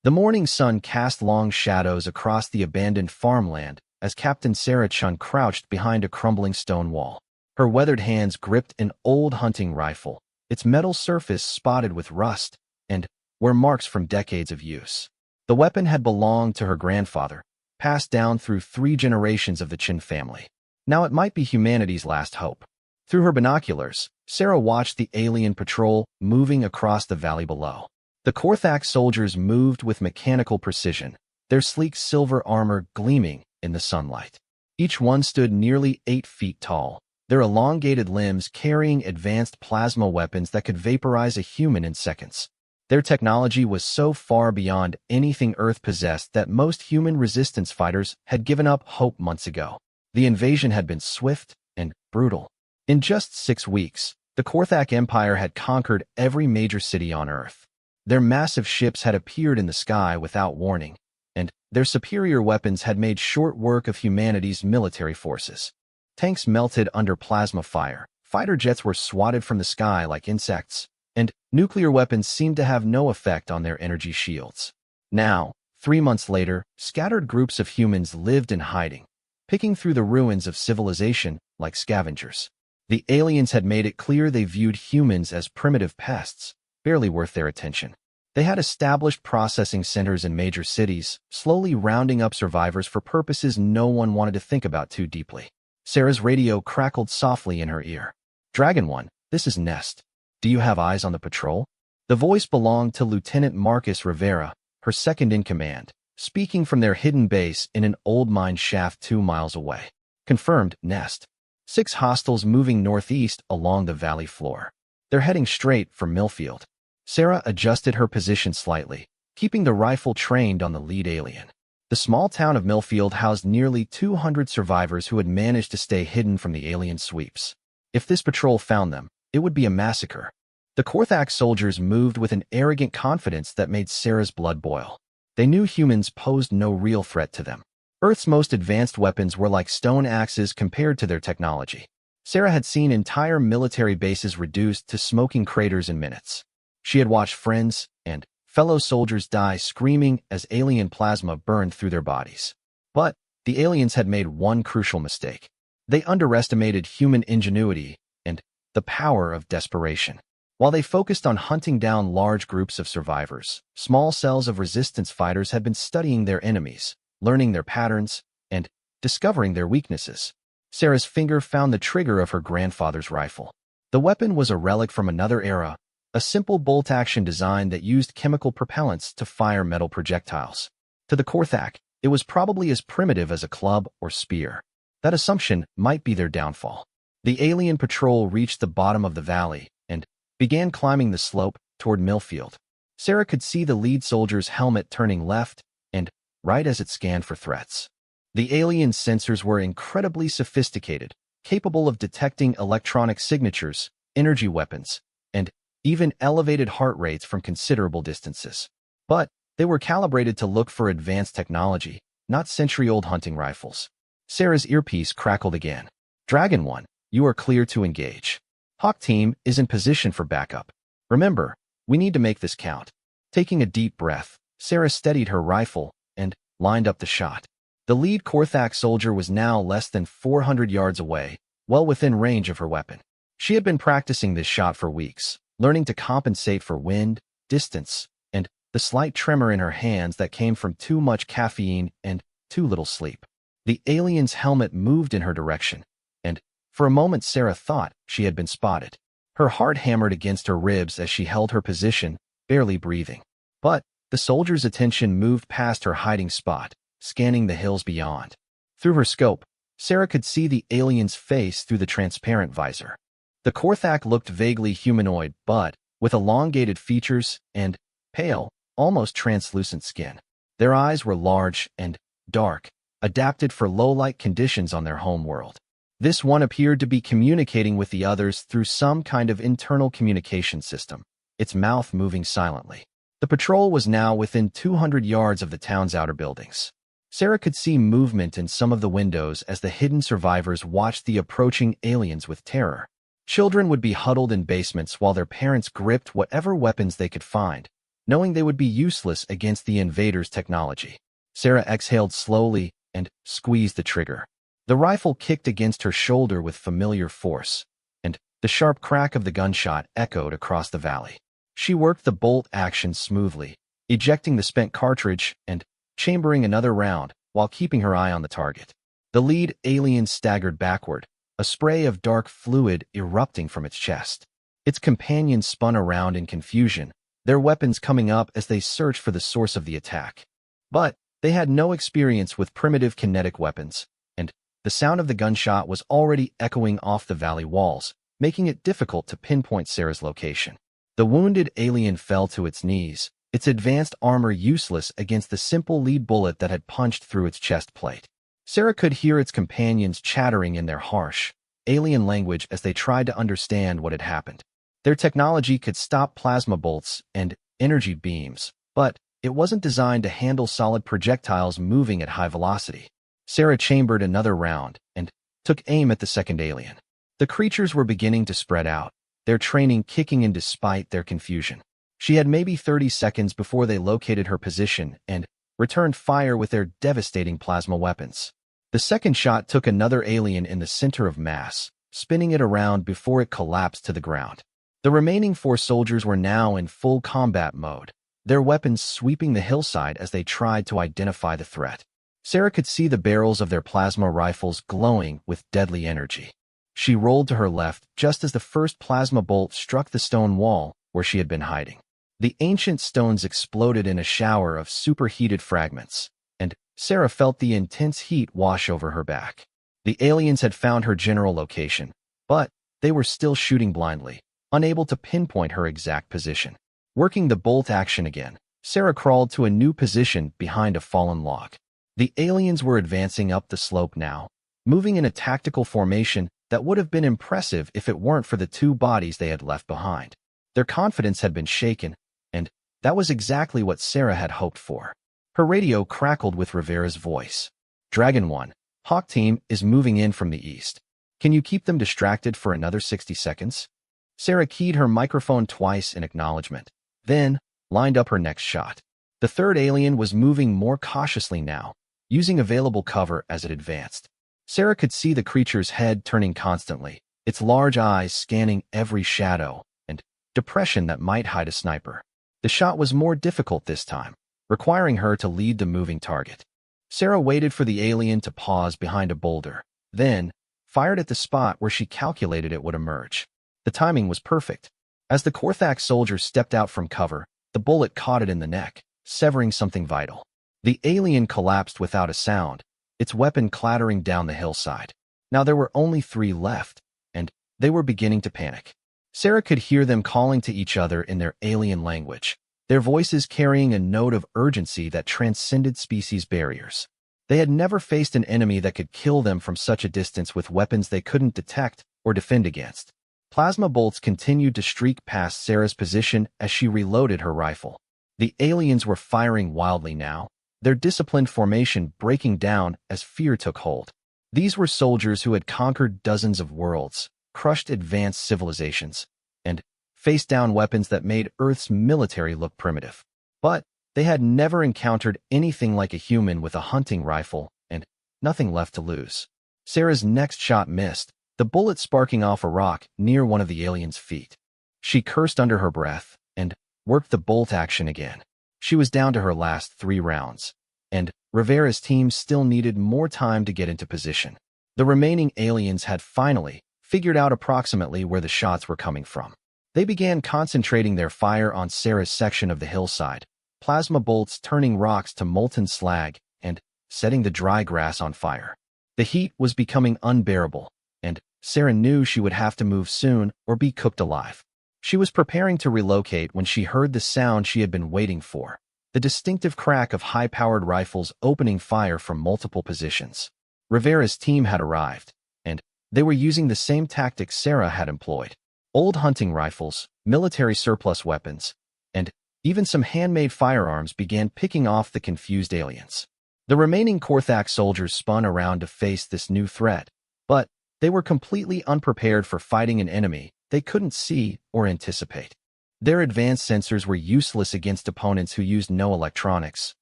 The morning sun cast long shadows across the abandoned farmland as Captain Sarah Chun crouched behind a crumbling stone wall. Her weathered hands gripped an old hunting rifle, its metal surface spotted with rust and were marks from decades of use. The weapon had belonged to her grandfather, passed down through 3 generations of the Chin family. Now it might be humanity's last hope. Through her binoculars, Sarah watched the alien patrol moving across the valley below. The Korthak soldiers moved with mechanical precision, their sleek silver armor gleaming in the sunlight. Each one stood nearly 8 feet tall, their elongated limbs carrying advanced plasma weapons that could vaporize a human in seconds. Their technology was so far beyond anything Earth possessed that most human resistance fighters had given up hope months ago. The invasion had been swift and brutal. In just 6 weeks, the Korthak Empire had conquered every major city on Earth. Their massive ships had appeared in the sky without warning, and their superior weapons had made short work of humanity's military forces. Tanks melted under plasma fire, fighter jets were swatted from the sky like insects, and nuclear weapons seemed to have no effect on their energy shields. Now, 3 months later, scattered groups of humans lived in hiding, picking through the ruins of civilization like scavengers. The aliens had made it clear they viewed humans as primitive pests, barely worth their attention. They had established processing centers in major cities, slowly rounding up survivors for purposes no one wanted to think about too deeply. Sarah's radio crackled softly in her ear. "Dragon One, this is Nest. Do you have eyes on the patrol?" The voice belonged to Lieutenant Marcus Rivera, her second in command, speaking from their hidden base in an old mine shaft 2 miles away. "Confirmed, Nest. 6 hostiles moving northeast along the valley floor. They're heading straight for Millfield." Sarah adjusted her position slightly, keeping the rifle trained on the lead alien. The small town of Millfield housed nearly 200 survivors who had managed to stay hidden from the alien sweeps. If this patrol found them, it would be a massacre. The Korthak soldiers moved with an arrogant confidence that made Sarah's blood boil. They knew humans posed no real threat to them. Earth's most advanced weapons were like stone axes compared to their technology. Sarah had seen entire military bases reduced to smoking craters in minutes. She had watched friends and fellow soldiers die screaming as alien plasma burned through their bodies. But the aliens had made one crucial mistake. They underestimated human ingenuity and the power of desperation. While they focused on hunting down large groups of survivors, small cells of resistance fighters had been studying their enemies, learning their patterns, and discovering their weaknesses. Sarah's finger found the trigger of her grandfather's rifle. The weapon was a relic from another era, a simple bolt-action design that used chemical propellants to fire metal projectiles. To the Korthak, it was probably as primitive as a club or spear. That assumption might be their downfall. The alien patrol reached the bottom of the valley and began climbing the slope toward Millfield. Sarah could see the lead soldier's helmet turning left and right as it scanned for threats. The alien sensors were incredibly sophisticated, capable of detecting electronic signatures, energy weapons, and even elevated heart rates from considerable distances. But they were calibrated to look for advanced technology, not century-old hunting rifles. Sarah's earpiece crackled again. "Dragon One, you are clear to engage. Hawk Team is in position for backup. Remember, we need to make this count." Taking a deep breath, Sarah steadied her rifle and lined up the shot. The lead Korthak soldier was now less than 400 yards away, well within range of her weapon. She had been practicing this shot for weeks, learning to compensate for wind, distance, and the slight tremor in her hands that came from too much caffeine and too little sleep. The alien's helmet moved in her direction, and for a moment Sarah thought she had been spotted. Her heart hammered against her ribs as she held her position, barely breathing. But the soldier's attention moved past her hiding spot, scanning the hills beyond. Through her scope, Sarah could see the alien's face through the transparent visor. The Korthak looked vaguely humanoid, but with elongated features and pale, almost translucent skin. Their eyes were large and dark, adapted for low-light conditions on their home world. This one appeared to be communicating with the others through some kind of internal communication system, its mouth moving silently. The patrol was now within 200 yards of the town's outer buildings. Sarah could see movement in some of the windows as the hidden survivors watched the approaching aliens with terror. Children would be huddled in basements while their parents gripped whatever weapons they could find, knowing they would be useless against the invaders' technology. Sarah exhaled slowly and squeezed the trigger. The rifle kicked against her shoulder with familiar force, and the sharp crack of the gunshot echoed across the valley. She worked the bolt action smoothly, ejecting the spent cartridge and chambering another round while keeping her eye on the target. The lead alien staggered backward, a spray of dark fluid erupting from its chest. Its companions spun around in confusion, their weapons coming up as they searched for the source of the attack. But they had no experience with primitive kinetic weapons, and the sound of the gunshot was already echoing off the valley walls, making it difficult to pinpoint Sarah's location. The wounded alien fell to its knees, its advanced armor useless against the simple lead bullet that had punched through its chest plate. Sarah could hear its companions chattering in their harsh, alien language as they tried to understand what had happened. Their technology could stop plasma bolts and energy beams, but it wasn't designed to handle solid projectiles moving at high velocity. Sarah chambered another round and took aim at the second alien. The creatures were beginning to spread out, their training kicking in despite their confusion. She had maybe 30 seconds before they located her position and returned fire with their devastating plasma weapons. The second shot took another alien in the center of mass, spinning it around before it collapsed to the ground. The remaining 4 soldiers were now in full combat mode, their weapons sweeping the hillside as they tried to identify the threat. Sarah could see the barrels of their plasma rifles glowing with deadly energy. She rolled to her left just as the first plasma bolt struck the stone wall where she had been hiding. The ancient stones exploded in a shower of superheated fragments, and Sarah felt the intense heat wash over her back. The aliens had found her general location, but they were still shooting blindly, unable to pinpoint her exact position. Working the bolt action again, Sarah crawled to a new position behind a fallen log. The aliens were advancing up the slope now, moving in a tactical formation that would have been impressive if it weren't for the 2 bodies they had left behind. Their confidence had been shaken, and that was exactly what Sarah had hoped for. Her radio crackled with Rivera's voice. "Dragon 1, Hawk Team is moving in from the east. Can you keep them distracted for another 60 seconds? Sarah keyed her microphone twice in acknowledgement, then lined up her next shot. The third alien was moving more cautiously now, using available cover as it advanced. Sarah could see the creature's head turning constantly, its large eyes scanning every shadow and depression that might hide a sniper. The shot was more difficult this time, requiring her to lead the moving target. Sarah waited for the alien to pause behind a boulder, then fired at the spot where she calculated it would emerge. The timing was perfect. As the Korthak soldier stepped out from cover, the bullet caught it in the neck, severing something vital. The alien collapsed without a sound, its weapon clattering down the hillside. Now there were only 3 left, and they were beginning to panic. Sarah could hear them calling to each other in their alien language, their voices carrying a note of urgency that transcended species barriers. They had never faced an enemy that could kill them from such a distance with weapons they couldn't detect or defend against. Plasma bolts continued to streak past Sarah's position as she reloaded her rifle. The aliens were firing wildly now, their disciplined formation breaking down as fear took hold. These were soldiers who had conquered dozens of worlds, crushed advanced civilizations, and faced down weapons that made Earth's military look primitive. But they had never encountered anything like a human with a hunting rifle and nothing left to lose. Sarah's next shot missed, the bullet sparking off a rock near one of the aliens' feet. She cursed under her breath and worked the bolt action again. She was down to her last 3 rounds, and Rivera's team still needed more time to get into position. The remaining aliens had finally figured out approximately where the shots were coming from. They began concentrating their fire on Sarah's section of the hillside, plasma bolts turning rocks to molten slag and setting the dry grass on fire. The heat was becoming unbearable, and Sarah knew she would have to move soon or be cooked alive. She was preparing to relocate when she heard the sound she had been waiting for, the distinctive crack of high-powered rifles opening fire from multiple positions. Rivera's team had arrived, and they were using the same tactics Sarah had employed. Old hunting rifles, military surplus weapons, and even some handmade firearms began picking off the confused aliens. The remaining Korthak soldiers spun around to face this new threat, but they were completely unprepared for fighting an enemy they couldn't see or anticipate. Their advanced sensors were useless against opponents who used no electronics,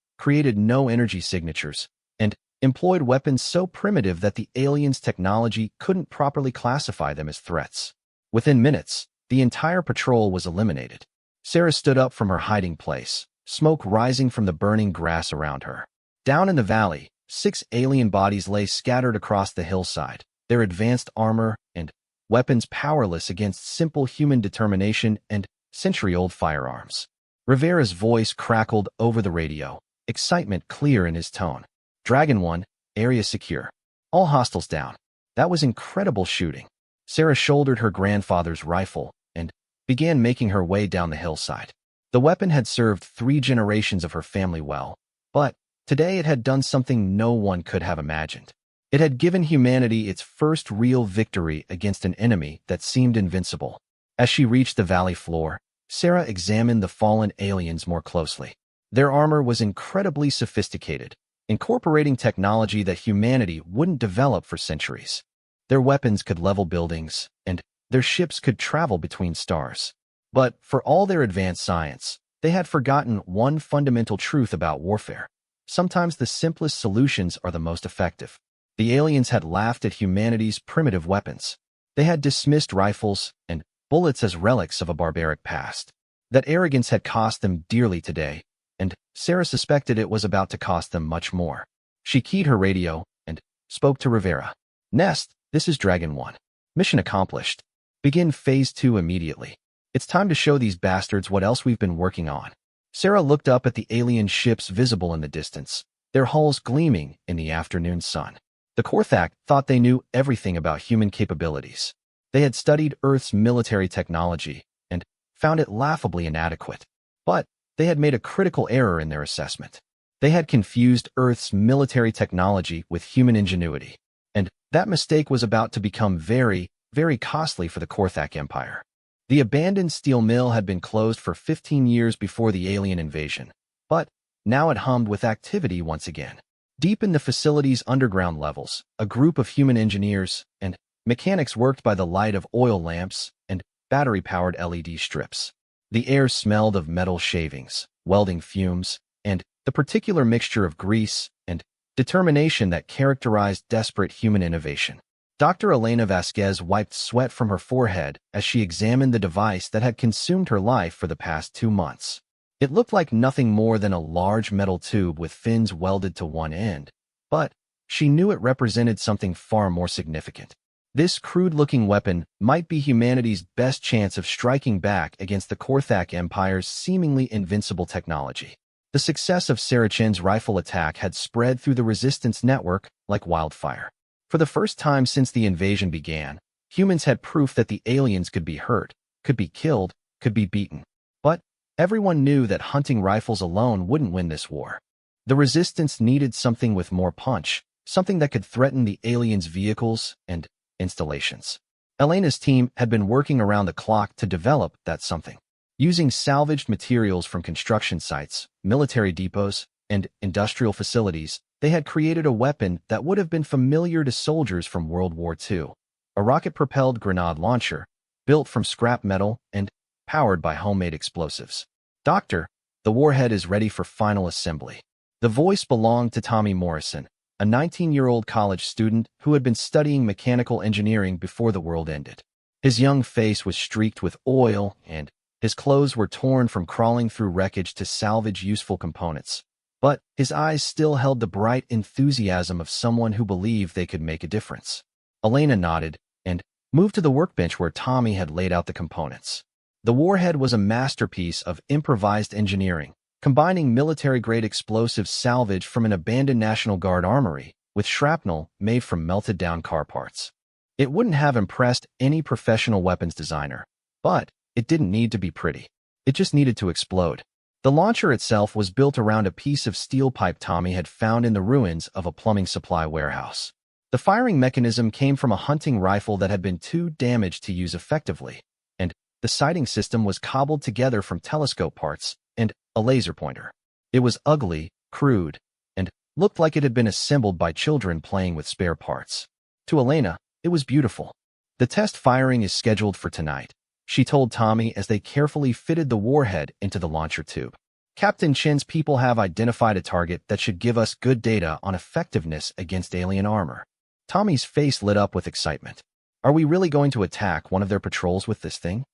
created no energy signatures, and employed weapons so primitive that the aliens' technology couldn't properly classify them as threats. Within minutes, the entire patrol was eliminated. Sarah stood up from her hiding place, smoke rising from the burning grass around her. Down in the valley, 6 alien bodies lay scattered across the hillside, their advanced armor and weapons powerless against simple human determination and century-old firearms. Rivera's voice crackled over the radio, excitement clear in his tone. Dragon 1, area secure. All hostiles down. That was incredible shooting. Sarah shouldered her grandfather's rifle and began making her way down the hillside. The weapon had served 3 generations of her family well, but today it had done something no one could have imagined. It had given humanity its first real victory against an enemy that seemed invincible. As she reached the valley floor, Sarah examined the fallen aliens more closely. Their armor was incredibly sophisticated, incorporating technology that humanity wouldn't develop for centuries. Their weapons could level buildings, and their ships could travel between stars. But for all their advanced science, they had forgotten one fundamental truth about warfare. Sometimes the simplest solutions are the most effective. The aliens had laughed at humanity's primitive weapons. They had dismissed rifles and bullets as relics of a barbaric past. That arrogance had cost them dearly today, and Sarah suspected it was about to cost them much more. She keyed her radio and spoke to Rivera. Nest, this is Dragon 1. Mission accomplished. Begin Phase 2 immediately. It's time to show these bastards what else we've been working on. Sarah looked up at the alien ships visible in the distance, their hulls gleaming in the afternoon sun. The Korthak thought they knew everything about human capabilities. They had studied Earth's military technology and found it laughably inadequate. But they had made a critical error in their assessment. They had confused Earth's military technology with human ingenuity. And that mistake was about to become very, very costly for the Korthak Empire. The abandoned steel mill had been closed for 15 years before the alien invasion, but now it hummed with activity once again. Deep in the facility's underground levels, a group of human engineers and mechanics worked by the light of oil lamps and battery-powered LED strips. The air smelled of metal shavings, welding fumes, and the particular mixture of grease and determination that characterized desperate human innovation. Dr. Elena Vasquez wiped sweat from her forehead as she examined the device that had consumed her life for the past 2 months. It looked like nothing more than a large metal tube with fins welded to one end, but she knew it represented something far more significant. This crude-looking weapon might be humanity's best chance of striking back against the Korthak Empire's seemingly invincible technology. The success of Sarachen's rifle attack had spread through the resistance network like wildfire. For the first time since the invasion began, humans had proof that the aliens could be hurt, could be killed, could be beaten. But everyone knew that hunting rifles alone wouldn't win this war. The resistance needed something with more punch, something that could threaten the aliens' vehicles and installations. Elena's team had been working around the clock to develop that something. Using salvaged materials from construction sites, military depots, and industrial facilities, they had created a weapon that would have been familiar to soldiers from World War II, a rocket-propelled grenade launcher, built from scrap metal and powered by homemade explosives. Doctor, the warhead is ready for final assembly. The voice belonged to Tommy Morrison, a 19-year-old college student who had been studying mechanical engineering before the world ended. His young face was streaked with oil, and his clothes were torn from crawling through wreckage to salvage useful components. But his eyes still held the bright enthusiasm of someone who believed they could make a difference. Elena nodded and moved to the workbench where Tommy had laid out the components. The warhead was a masterpiece of improvised engineering, combining military-grade explosives salvaged from an abandoned National Guard armory with shrapnel made from melted-down car parts. It wouldn't have impressed any professional weapons designer, but it didn't need to be pretty. It just needed to explode. The launcher itself was built around a piece of steel pipe Tommy had found in the ruins of a plumbing supply warehouse. The firing mechanism came from a hunting rifle that had been too damaged to use effectively, and the sighting system was cobbled together from telescope parts and a laser pointer. It was ugly, crude, and looked like it had been assembled by children playing with spare parts. To Elena, it was beautiful. The test firing is scheduled for tonight. she told Tommy as they carefully fitted the warhead into the launcher tube. Captain Chen's people have identified a target that should give us good data on effectiveness against alien armor. Tommy's face lit up with excitement. Are we really going to attack one of their patrols with this thing?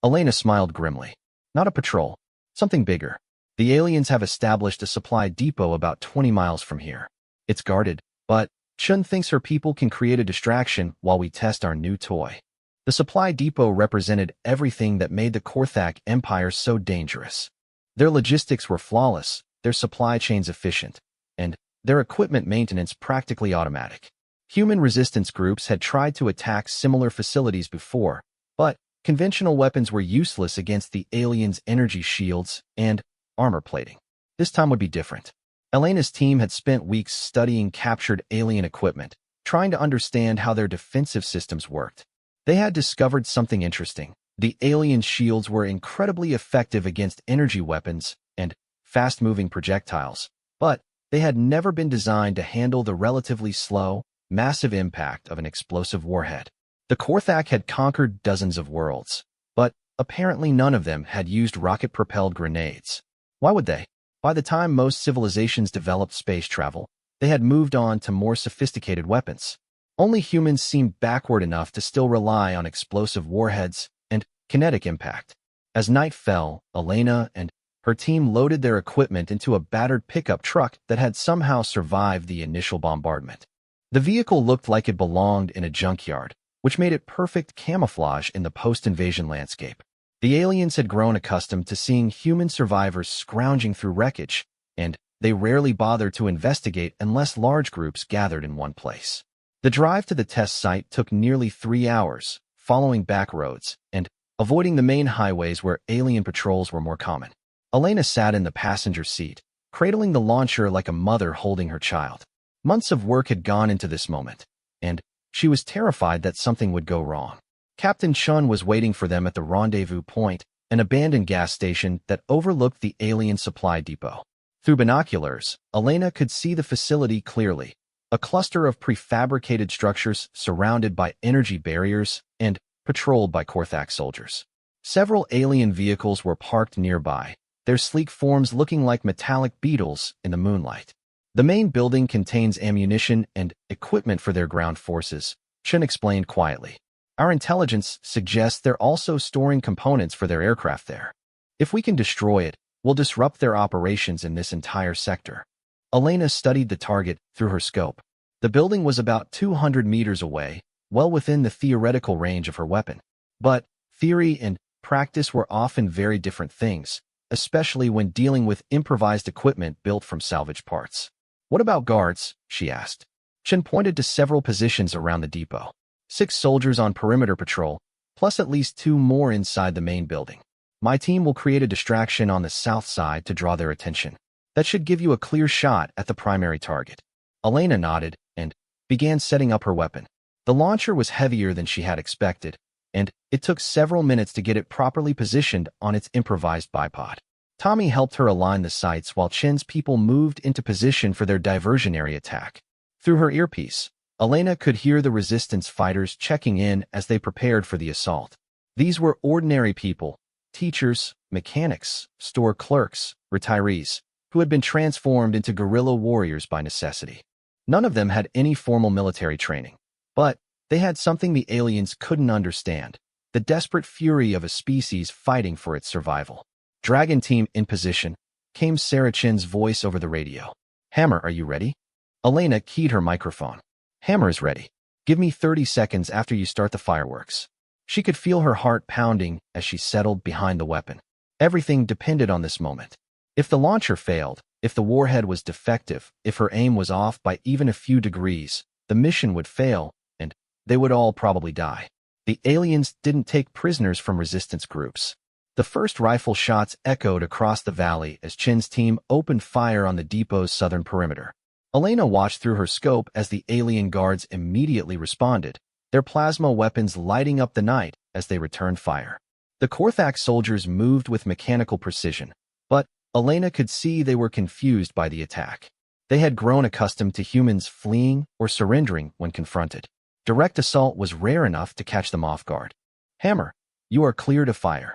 Elena smiled grimly. Not a patrol. Something bigger. The aliens have established a supply depot about 20 miles from here. It's guarded, but Chun thinks her people can create a distraction while we test our new toy. The supply depot represented everything that made the Korthak Empire so dangerous. Their logistics were flawless, their supply chains efficient, and their equipment maintenance practically automatic. Human resistance groups had tried to attack similar facilities before, but conventional weapons were useless against the aliens' energy shields and armor plating. This time would be different. Elena's team had spent weeks studying captured alien equipment, trying to understand how their defensive systems worked. They had discovered something interesting. The alien shields were incredibly effective against energy weapons and fast-moving projectiles, but they had never been designed to handle the relatively slow, massive impact of an explosive warhead. The Korthak had conquered dozens of worlds, but apparently none of them had used rocket-propelled grenades. Why would they? By the time most civilizations developed space travel, they had moved on to more sophisticated weapons. Only humans seemed backward enough to still rely on explosive warheads and kinetic impact. As night fell, Elena and her team loaded their equipment into a battered pickup truck that had somehow survived the initial bombardment. The vehicle looked like it belonged in a junkyard, which made it perfect camouflage in the post-invasion landscape. The aliens had grown accustomed to seeing human survivors scrounging through wreckage, and they rarely bothered to investigate unless large groups gathered in one place. The drive to the test site took nearly 3 hours, following back roads and avoiding the main highways where alien patrols were more common. Elena sat in the passenger seat, cradling the launcher like a mother holding her child. Months of work had gone into this moment, and she was terrified that something would go wrong. Captain Chun was waiting for them at the rendezvous point, an abandoned gas station that overlooked the alien supply depot. Through binoculars, Elena could see the facility clearly, a cluster of prefabricated structures surrounded by energy barriers and patrolled by Korthak soldiers. Several alien vehicles were parked nearby, their sleek forms looking like metallic beetles in the moonlight. The main building contains ammunition and equipment for their ground forces, Chun explained quietly. Our intelligence suggests they're also storing components for their aircraft there. If we can destroy it, we'll disrupt their operations in this entire sector. Elena studied the target through her scope. The building was about 200 meters away, well within the theoretical range of her weapon. But theory and practice were often very different things, especially when dealing with improvised equipment built from salvaged parts. What about guards? She asked. Chen pointed to several positions around the depot. 6 soldiers on perimeter patrol, plus at least 2 more inside the main building. My team will create a distraction on the south side to draw their attention. That should give you a clear shot at the primary target. Elena nodded and began setting up her weapon. The launcher was heavier than she had expected, and it took several minutes to get it properly positioned on its improvised bipod. Tommy helped her align the sights while Chen's people moved into position for their diversionary attack. Through her earpiece, Elena could hear the resistance fighters checking in as they prepared for the assault. These were ordinary people, teachers, mechanics, store clerks, retirees, who had been transformed into guerrilla warriors by necessity. None of them had any formal military training, but they had something the aliens couldn't understand, the desperate fury of a species fighting for its survival. Dragon team in position, came Sarah Chen's voice over the radio. Hammer, are you ready? Elena keyed her microphone. Hammer is ready. Give me 30 seconds after you start the fireworks. She could feel her heart pounding as she settled behind the weapon. Everything depended on this moment. If the launcher failed, if the warhead was defective, if her aim was off by even a few degrees, the mission would fail, and they would all probably die. The aliens didn't take prisoners from resistance groups. The first rifle shots echoed across the valley as Chen's team opened fire on the depot's southern perimeter. Elena watched through her scope as the alien guards immediately responded, their plasma weapons lighting up the night as they returned fire. The Korthak soldiers moved with mechanical precision, but Elena could see they were confused by the attack. They had grown accustomed to humans fleeing or surrendering when confronted. Direct assault was rare enough to catch them off guard. Hammer, You are clear to fire.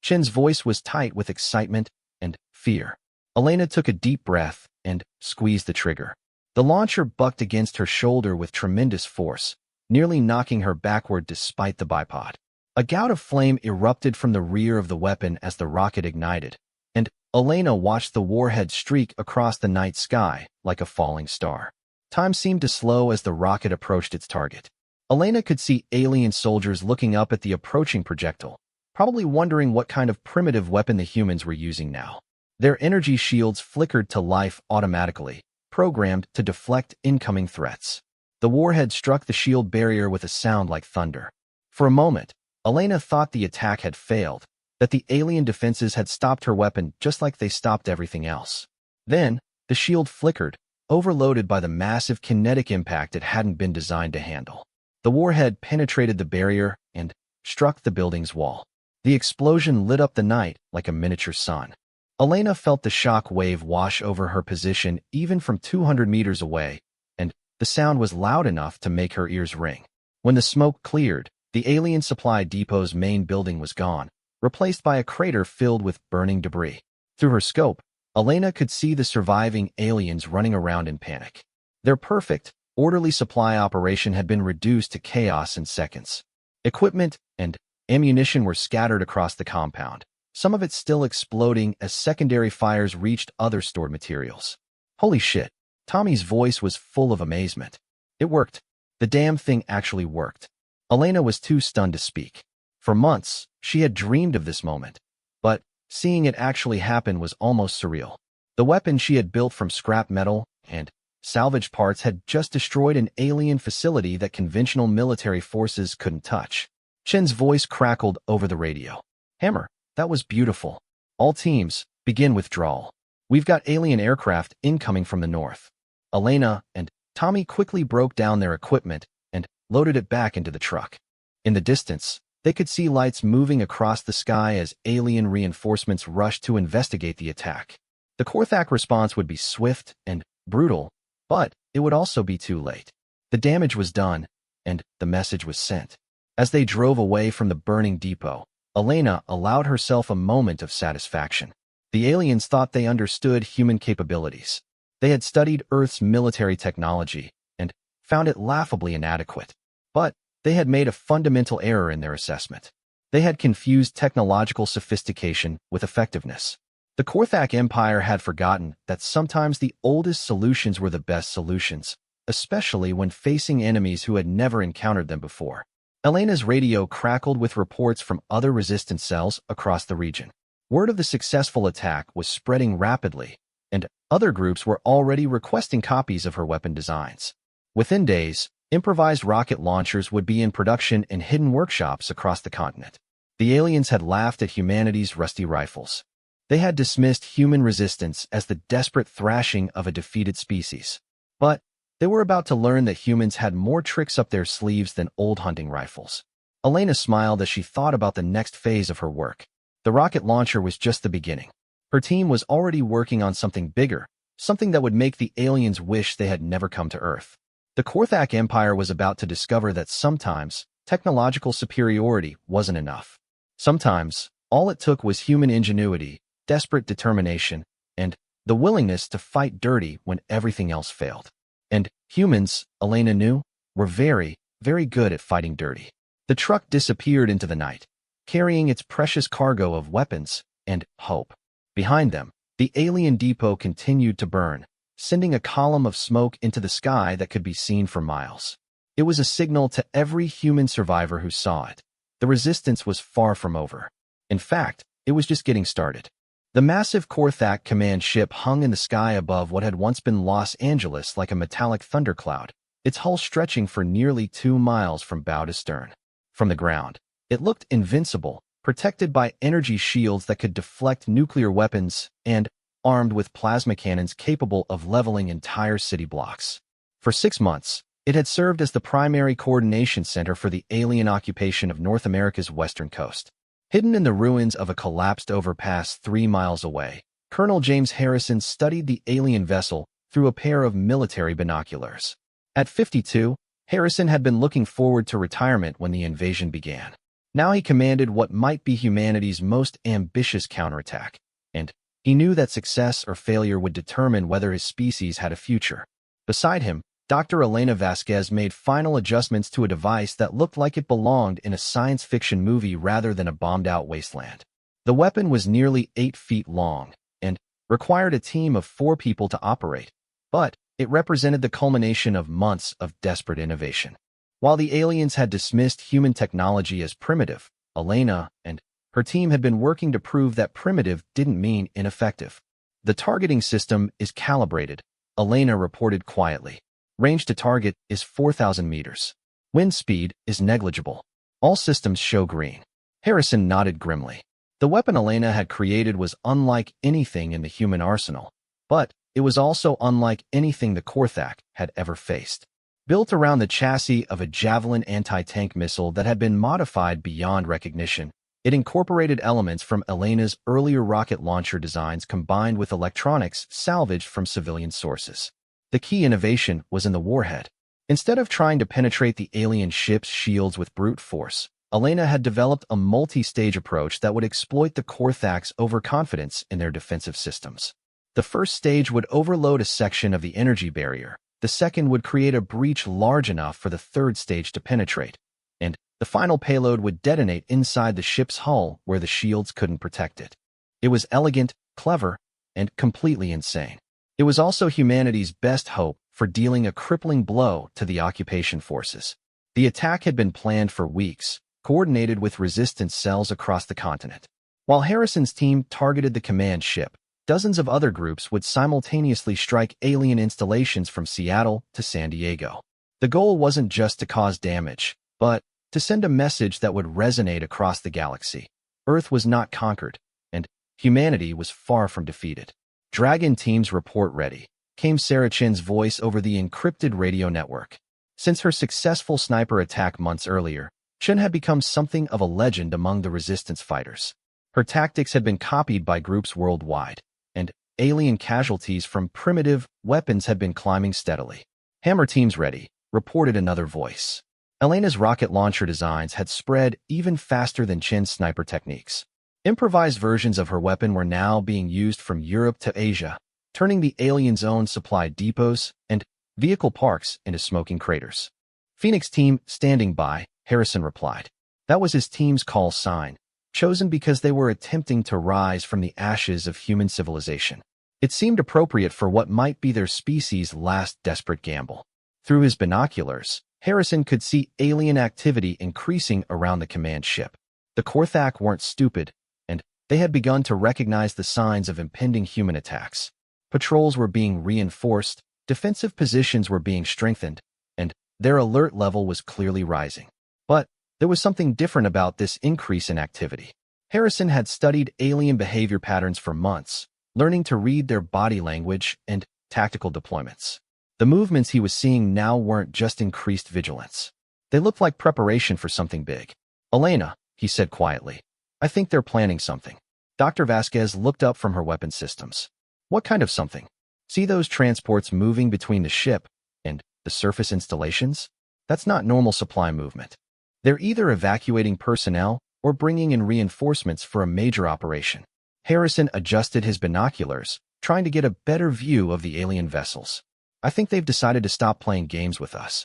Chen's voice was tight with excitement and fear. Elena took a deep breath and squeezed the trigger. The launcher bucked against her shoulder with tremendous force, nearly knocking her backward despite the bipod. A gout of flame erupted from the rear of the weapon as the rocket ignited, and Elena watched the warhead streak across the night sky like a falling star. Time seemed to slow as the rocket approached its target. Elena could see alien soldiers looking up at the approaching projectile, probably wondering what kind of primitive weapon the humans were using now. Their energy shields flickered to life automatically, programmed to deflect incoming threats. The warhead struck the shield barrier with a sound like thunder. For a moment, Elena thought the attack had failed, that the alien defenses had stopped her weapon just like they stopped everything else. Then, the shield flickered, overloaded by the massive kinetic impact it hadn't been designed to handle. The warhead penetrated the barrier and struck the building's wall. The explosion lit up the night like a miniature sun. Elena felt the shock wave wash over her position even from 200 meters away, and the sound was loud enough to make her ears ring. When the smoke cleared, the alien supply depot's main building was gone, replaced by a crater filled with burning debris. Through her scope, Elena could see the surviving aliens running around in panic. Their perfect, orderly supply operation had been reduced to chaos in seconds. Equipment and ammunition were scattered across the compound, some of it still exploding as secondary fires reached other stored materials. Holy shit, Tommy's voice was full of amazement. It worked. The damn thing actually worked. Elena was too stunned to speak. For months, she had dreamed of this moment, but seeing it actually happen was almost surreal. The weapon she had built from scrap metal and salvaged parts had just destroyed an alien facility that conventional military forces couldn't touch. Chen's voice crackled over the radio. Hammer, that was beautiful. All teams, begin withdrawal. We've got alien aircraft incoming from the north. Elena and Tommy quickly broke down their equipment and loaded it back into the truck. In the distance, they could see lights moving across the sky as alien reinforcements rushed to investigate the attack. The Korthak response would be swift and brutal, but it would also be too late. The damage was done, and the message was sent. As they drove away from the burning depot, Elena allowed herself a moment of satisfaction. The aliens thought they understood human capabilities. They had studied Earth's military technology and found it laughably inadequate. But they had made a fundamental error in their assessment. They had confused technological sophistication with effectiveness. The Korthak Empire had forgotten that sometimes the oldest solutions were the best solutions, especially when facing enemies who had never encountered them before. Elena's radio crackled with reports from other resistance cells across the region. Word of the successful attack was spreading rapidly, and other groups were already requesting copies of her weapon designs. Within days, improvised rocket launchers would be in production in hidden workshops across the continent. The aliens had laughed at humanity's rusty rifles. They had dismissed human resistance as the desperate thrashing of a defeated species. But they were about to learn that humans had more tricks up their sleeves than old hunting rifles. Elena smiled as she thought about the next phase of her work. The rocket launcher was just the beginning. Her team was already working on something bigger, something that would make the aliens wish they had never come to Earth. The Korthak Empire was about to discover that sometimes technological superiority wasn't enough. Sometimes, all it took was human ingenuity, desperate determination, and the willingness to fight dirty when everything else failed. And humans, Elena knew, were very, very good at fighting dirty. The truck disappeared into the night, carrying its precious cargo of weapons and hope. Behind them, the alien depot continued to burn, sending a column of smoke into the sky that could be seen for miles. It was a signal to every human survivor who saw it. The resistance was far from over. In fact, it was just getting started. The massive Korthak command ship hung in the sky above what had once been Los Angeles like a metallic thundercloud, its hull stretching for nearly 2 miles from bow to stern. From the ground, it looked invincible, protected by energy shields that could deflect nuclear weapons and armed with plasma cannons capable of leveling entire city blocks. For 6 months, it had served as the primary coordination center for the alien occupation of North America's western coast. Hidden in the ruins of a collapsed overpass 3 miles away, Colonel James Harrison studied the alien vessel through a pair of military binoculars. At 52, Harrison had been looking forward to retirement when the invasion began. Now he commanded what might be humanity's most ambitious counterattack, and he knew that success or failure would determine whether his species had a future. Beside him, Dr. Elena Vasquez made final adjustments to a device that looked like it belonged in a science fiction movie rather than a bombed-out wasteland. The weapon was nearly 8 feet long and required a team of 4 people to operate, but it represented the culmination of months of desperate innovation. While the aliens had dismissed human technology as primitive, Elena and her team had been working to prove that primitive didn't mean ineffective. The targeting system is calibrated, Elena reported quietly. Range to target is 4,000 meters. Wind speed is negligible. All systems show green. Harrison nodded grimly. The weapon Elena had created was unlike anything in the human arsenal, but it was also unlike anything the Korthak had ever faced. Built around the chassis of a Javelin anti-tank missile that had been modified beyond recognition, it incorporated elements from Elena's earlier rocket launcher designs combined with electronics salvaged from civilian sources. The key innovation was in the warhead. Instead of trying to penetrate the alien ship's shields with brute force, Elena had developed a multi-stage approach that would exploit the Korthak's overconfidence in their defensive systems. The first stage would overload a section of the energy barrier. The second would create a breach large enough for the third stage to penetrate, and the final payload would detonate inside the ship's hull where the shields couldn't protect it. It was elegant, clever, and completely insane. It was also humanity's best hope for dealing a crippling blow to the occupation forces. The attack had been planned for weeks, coordinated with resistance cells across the continent. While Harrison's team targeted the command ship, dozens of other groups would simultaneously strike alien installations from Seattle to San Diego. The goal wasn't just to cause damage, but to send a message that would resonate across the galaxy. Earth was not conquered, and humanity was far from defeated. Dragon Team's report ready, came Sarah Chen's voice over the encrypted radio network. Since her successful sniper attack months earlier, Chen had become something of a legend among the resistance fighters. Her tactics had been copied by groups worldwide, and alien casualties from primitive weapons had been climbing steadily. Hammer Team's ready, reported another voice. Elena's rocket launcher designs had spread even faster than Chen's sniper techniques. Improvised versions of her weapon were now being used from Europe to Asia, turning the aliens' own supply depots and vehicle parks into smoking craters. Phoenix Team standing by, Harrison replied. That was his team's call sign, chosen because they were attempting to rise from the ashes of human civilization. It seemed appropriate for what might be their species' last desperate gamble. Through his binoculars, Harrison could see alien activity increasing around the command ship. The Korthak weren't stupid, and they had begun to recognize the signs of impending human attacks. Patrols were being reinforced, defensive positions were being strengthened, and their alert level was clearly rising. But there was something different about this increase in activity. Harrison had studied alien behavior patterns for months, learning to read their body language and tactical deployments. The movements he was seeing now weren't just increased vigilance. They looked like preparation for something big. Elena, he said quietly, I think they're planning something. Dr. Vasquez looked up from her weapon systems. What kind of something? See those transports moving between the ship and the surface installations? That's not normal supply movement. They're either evacuating personnel or bringing in reinforcements for a major operation. Harrison adjusted his binoculars, trying to get a better view of the alien vessels. I think they've decided to stop playing games with us.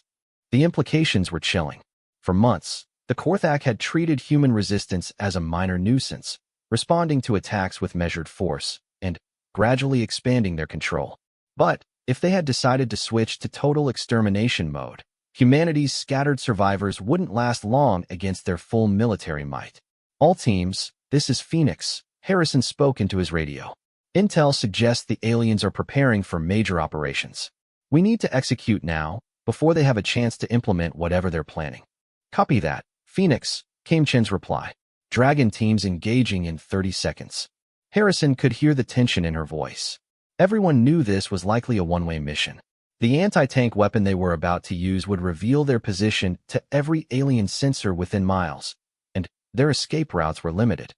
The implications were chilling. For months, the Korthak had treated human resistance as a minor nuisance, responding to attacks with measured force, and gradually expanding their control. But if they had decided to switch to total extermination mode, humanity's scattered survivors wouldn't last long against their full military might. All teams, this is Phoenix, Harrison spoke into his radio. Intel suggests the aliens are preparing for major operations. We need to execute now, before they have a chance to implement whatever they're planning. Copy that, Phoenix, came Chen's reply. Dragon Teams engaging in 30 seconds. Harrison could hear the tension in her voice. Everyone knew this was likely a one-way mission. The anti-tank weapon they were about to use would reveal their position to every alien sensor within miles, and their escape routes were limited.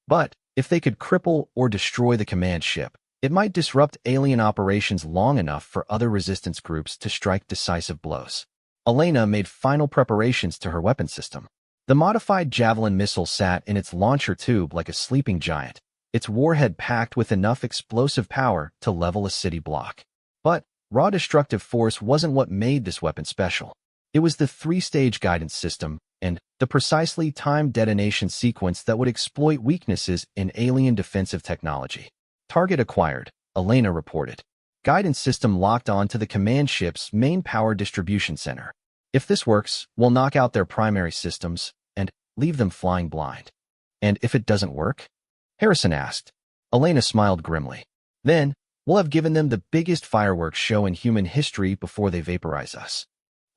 But if they could cripple or destroy the command ship, it might disrupt alien operations long enough for other resistance groups to strike decisive blows. Elena made final preparations to her weapon system. The modified Javelin missile sat in its launcher tube like a sleeping giant, its warhead packed with enough explosive power to level a city block. But raw destructive force wasn't what made this weapon special. It was the three-stage guidance system and the precisely timed detonation sequence that would exploit weaknesses in alien defensive technology. Target acquired, Elena reported. Guidance system locked on to the command ship's main power distribution center. If this works, we'll knock out their primary systems and leave them flying blind. And if it doesn't work? Harrison asked. Elena smiled grimly. Then, we'll have given them the biggest fireworks show in human history before they vaporize us.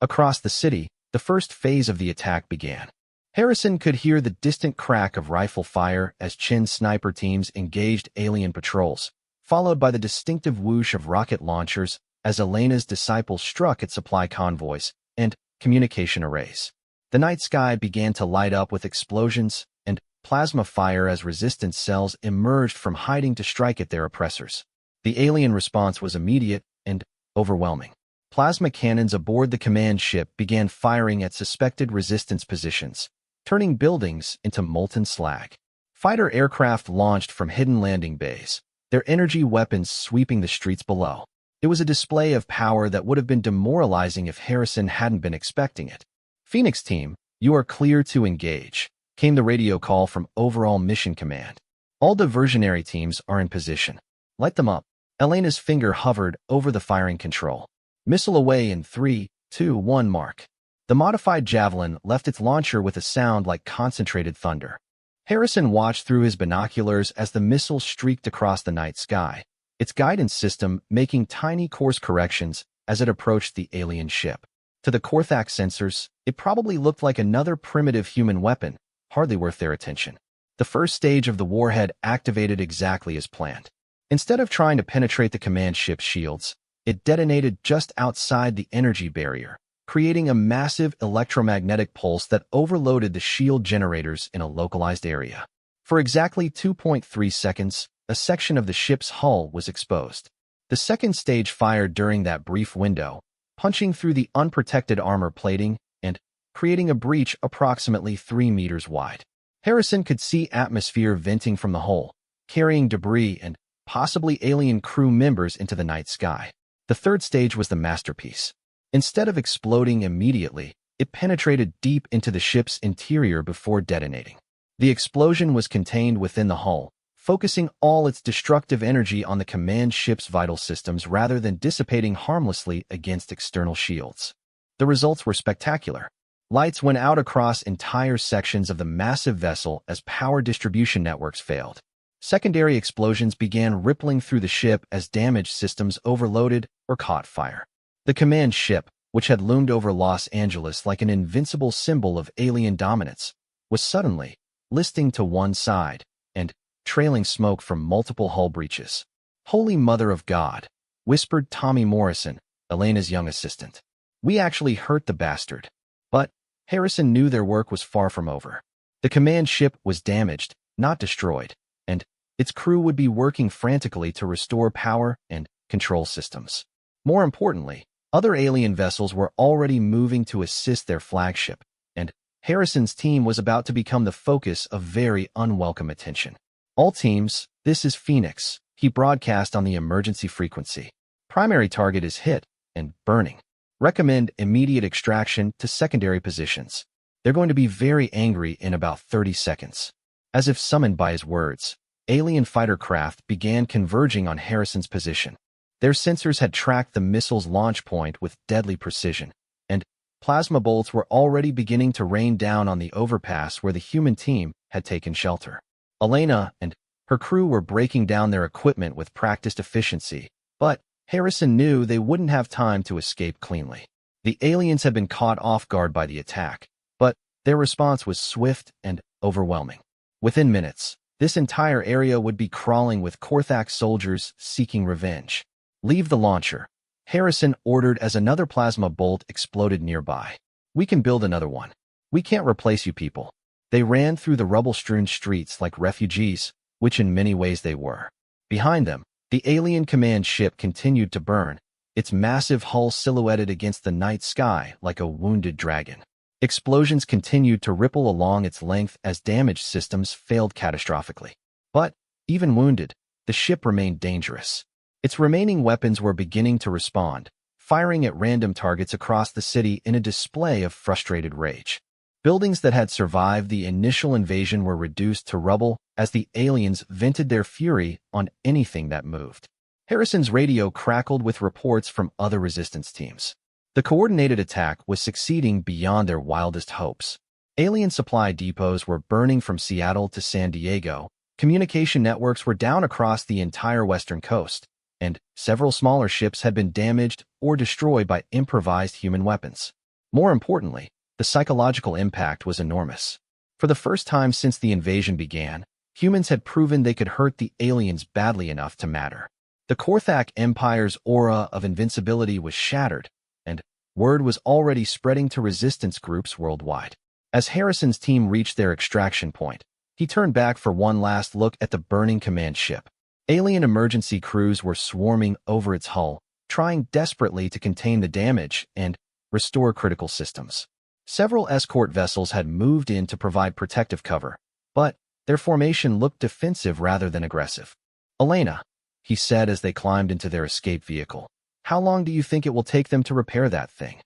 Across the city, the first phase of the attack began. Harrison could hear the distant crack of rifle fire as Chin's sniper teams engaged alien patrols, followed by the distinctive whoosh of rocket launchers as Elena's disciples struck at supply convoys and communication arrays. The night sky began to light up with explosions and plasma fire as resistance cells emerged from hiding to strike at their oppressors. The alien response was immediate and overwhelming. Plasma cannons aboard the command ship began firing at suspected resistance positions, turning buildings into molten slag. Fighter aircraft launched from hidden landing bays, their energy weapons sweeping the streets below. It was a display of power that would have been demoralizing if Harrison hadn't been expecting it. Phoenix Team, you are clear to engage, came the radio call from Overall Mission Command. All diversionary teams are in position. Light them up. Elena's finger hovered over the firing control. Missile away in 3, 2, 1 mark. The modified Javelin left its launcher with a sound like concentrated thunder. Harrison watched through his binoculars as the missile streaked across the night sky, its guidance system making tiny course corrections as it approached the alien ship. To the Korthak sensors, it probably looked like another primitive human weapon, hardly worth their attention. The first stage of the warhead activated exactly as planned. Instead of trying to penetrate the command ship's shields, it detonated just outside the energy barrier, creating a massive electromagnetic pulse that overloaded the shield generators in a localized area. For exactly 2.3 seconds, a section of the ship's hull was exposed. The second stage fired during that brief window, punching through the unprotected armor plating and creating a breach approximately 3 meters wide. Harrison could see atmosphere venting from the hull, carrying debris and possibly alien crew members into the night sky. The third stage was the masterpiece. Instead of exploding immediately, it penetrated deep into the ship's interior before detonating. The explosion was contained within the hull, focusing all its destructive energy on the command ship's vital systems rather than dissipating harmlessly against external shields. The results were spectacular. Lights went out across entire sections of the massive vessel as power distribution networks failed. Secondary explosions began rippling through the ship as damaged systems overloaded or caught fire. The command ship, which had loomed over Los Angeles like an invincible symbol of alien dominance, was suddenly listing to one side and trailing smoke from multiple hull breaches. "Holy Mother of God," whispered Tommy Morrison, Elena's young assistant. "We actually hurt the bastard." But Harrison knew their work was far from over. The command ship was damaged, not destroyed, and its crew would be working frantically to restore power and control systems. More importantly, other alien vessels were already moving to assist their flagship, and Harrison's team was about to become the focus of very unwelcome attention. "All teams, this is Phoenix," he broadcast on the emergency frequency. "Primary target is hit and burning. Recommend immediate extraction to secondary positions. They're going to be very angry in about 30 seconds." As if summoned by his words, alien fighter craft began converging on Harrison's position. Their sensors had tracked the missile's launch point with deadly precision, and plasma bolts were already beginning to rain down on the overpass where the human team had taken shelter. Elena and her crew were breaking down their equipment with practiced efficiency, but Harrison knew they wouldn't have time to escape cleanly. The aliens had been caught off guard by the attack, but their response was swift and overwhelming. Within minutes, this entire area would be crawling with Korthak soldiers seeking revenge. "Leave the launcher," Harrison ordered as another plasma bolt exploded nearby. "We can build another one. We can't replace you people." They ran through the rubble-strewn streets like refugees, which in many ways they were. Behind them, the alien command ship continued to burn, its massive hull silhouetted against the night sky like a wounded dragon. Explosions continued to ripple along its length as damaged systems failed catastrophically. But, even wounded, the ship remained dangerous. Its remaining weapons were beginning to respond, firing at random targets across the city in a display of frustrated rage. Buildings that had survived the initial invasion were reduced to rubble as the aliens vented their fury on anything that moved. Harrison's radio crackled with reports from other resistance teams. The coordinated attack was succeeding beyond their wildest hopes. Alien supply depots were burning from Seattle to San Diego, communication networks were down across the entire western coast, and several smaller ships had been damaged or destroyed by improvised human weapons. More importantly, the psychological impact was enormous. For the first time since the invasion began, humans had proven they could hurt the aliens badly enough to matter. The Korthak Empire's aura of invincibility was shattered, and word was already spreading to resistance groups worldwide. As Harrison's team reached their extraction point, he turned back for one last look at the burning command ship. Alien emergency crews were swarming over its hull, trying desperately to contain the damage and restore critical systems. Several escort vessels had moved in to provide protective cover, but their formation looked defensive rather than aggressive. "Elena," he said as they climbed into their escape vehicle, "how long do you think it will take them to repair that thing?"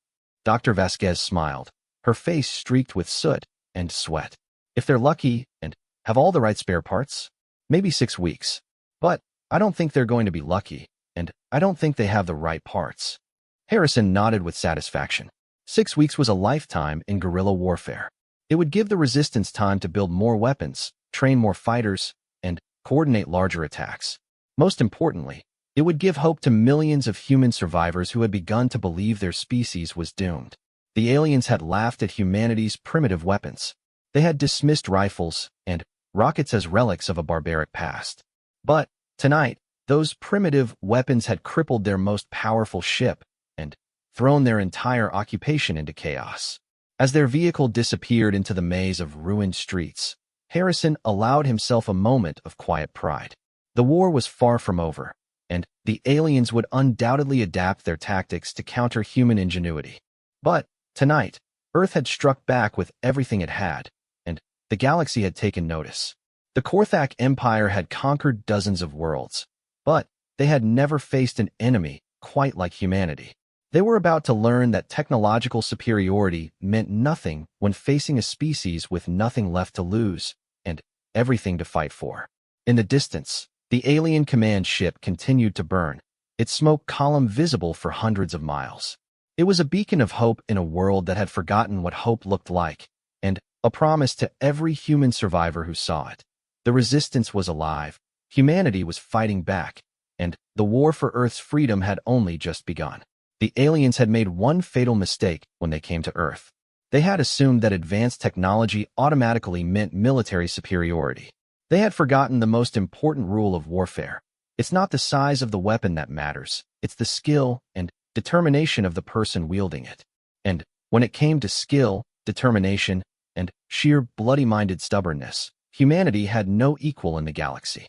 Dr. Vasquez smiled, her face streaked with soot and sweat. "If they're lucky and have all the right spare parts, maybe 6 weeks. But I don't think they're going to be lucky, and I don't think they have the right parts." Harrison nodded with satisfaction. 6 weeks was a lifetime in guerrilla warfare. It would give the resistance time to build more weapons, train more fighters, and coordinate larger attacks. Most importantly, it would give hope to millions of human survivors who had begun to believe their species was doomed. The aliens had laughed at humanity's primitive weapons. They had dismissed rifles and rockets as relics of a barbaric past. But tonight, those primitive weapons had crippled their most powerful ship and thrown their entire occupation into chaos. As their vehicle disappeared into the maze of ruined streets, Harrison allowed himself a moment of quiet pride. The war was far from over, and the aliens would undoubtedly adapt their tactics to counter human ingenuity. But tonight, Earth had struck back with everything it had, and the galaxy had taken notice. The Korthak Empire had conquered dozens of worlds, but they had never faced an enemy quite like humanity. They were about to learn that technological superiority meant nothing when facing a species with nothing left to lose and everything to fight for. In the distance, the alien command ship continued to burn, its smoke column visible for hundreds of miles. It was a beacon of hope in a world that had forgotten what hope looked like, and a promise to every human survivor who saw it. The resistance was alive, humanity was fighting back, and the war for Earth's freedom had only just begun. The aliens had made one fatal mistake when they came to Earth. They had assumed that advanced technology automatically meant military superiority. They had forgotten the most important rule of warfare. It's not the size of the weapon that matters, it's the skill and determination of the person wielding it. And when it came to skill, determination, and sheer bloody-minded stubbornness, humanity had no equal in the galaxy.